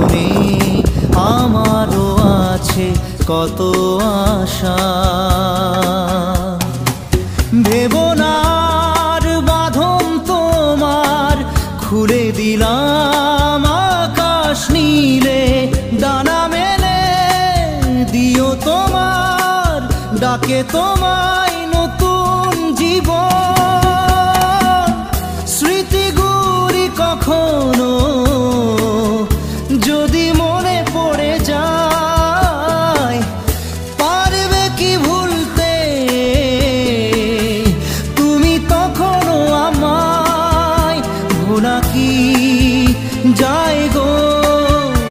মনে আমারও আছে কত আশা। ভেবনার বাঁধন তোমার খুলে দিলাম আকাশ নীলে, ডানা মেলে দিও তোমার ডাকে তোমায় নতুন জীবন। স্মৃতিগুলি কখনো যদি মনে